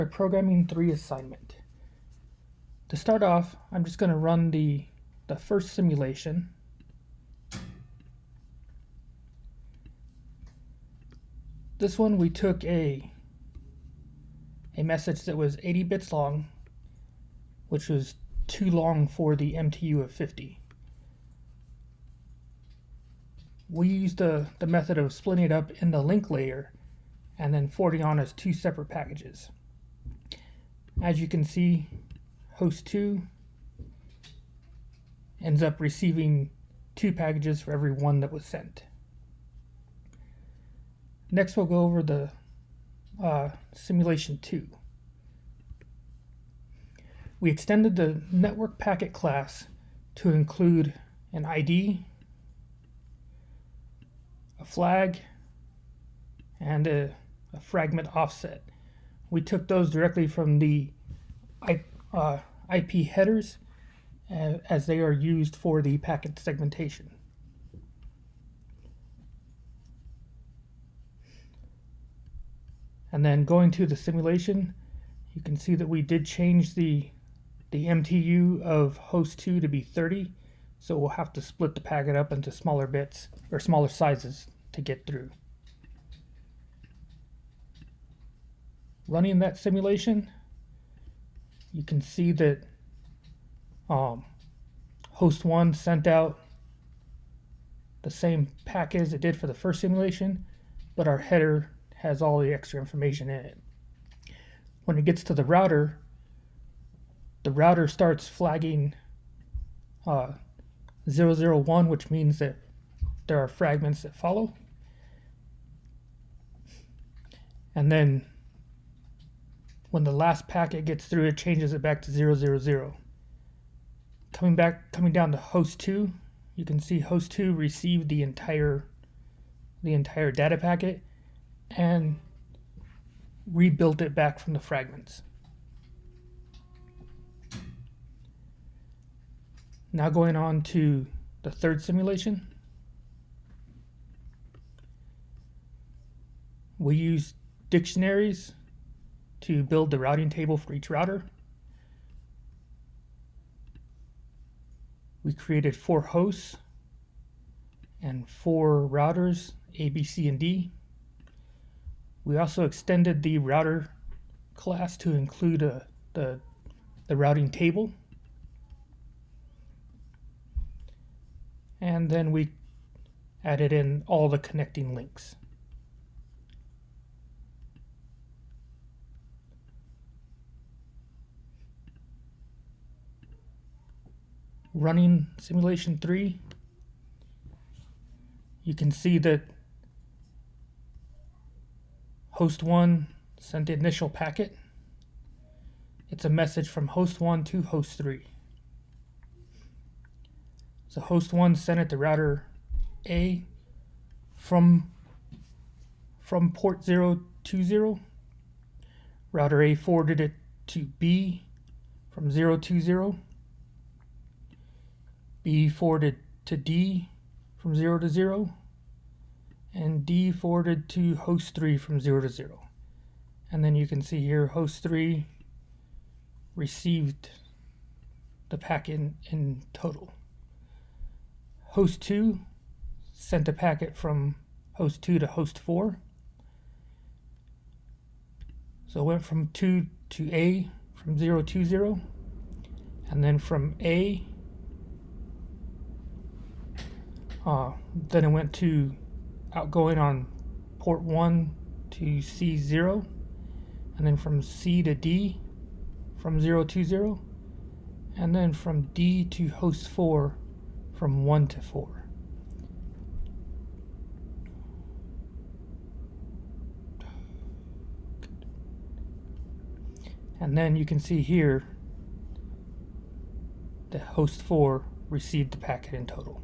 Our Programming 3 assignment. To start off, I'm just going to run the first simulation. This one we took a message that was 80 bits long, which was too long for the MTU of 50. We used the method of splitting it up in the link layer and then forwarding on as two separate packages. As you can see, host 2 ends up receiving two packages for every one that was sent. Next, we'll go over the simulation 2. We extended the network packet class to include an ID, a flag, and a fragment offset. We took those directly from the IP headers as they are used for the packet segmentation. And then going to the simulation, you can see that we did change the MTU of host 2 to be 30, so we'll have to split the packet up into smaller bits or smaller sizes to get through. Running that simulation, you can see that host 1 sent out the same packet as it did for the first simulation, but our header has all the extra information in it. When it gets to the router starts flagging 001, which means that there are fragments that follow. And then when the last packet gets through, it changes it back to 000. Coming down to host 2, you can see host 2 received the entire data packet and rebuilt it back from the fragments. Now going on to the third simulation. We used dictionaries to build the routing table for each router. We created 4 hosts and 4 routers, A, B, C, and D. We also extended the router class to include the routing table. And then we added in all the connecting links. Running simulation 3, you can see that host 1 sent the initial packet. It's a message from host 1 to host 3. So host 1 sent it to router A from port 020. Router A forwarded it to B from 020. B forwarded to D from 0 to 0, and D forwarded to host 3 from 0 to 0. And then you can see here host 3 received the packet in total. Host 2 sent a packet from host 2 to host 4. So it went from 2 to A from 020, and then from A then it went to outgoing on port 1 to C0, and then from C to D from 020, and then from D to host 4 from 1 to 4. And then you can see here that host 4 received the packet in total.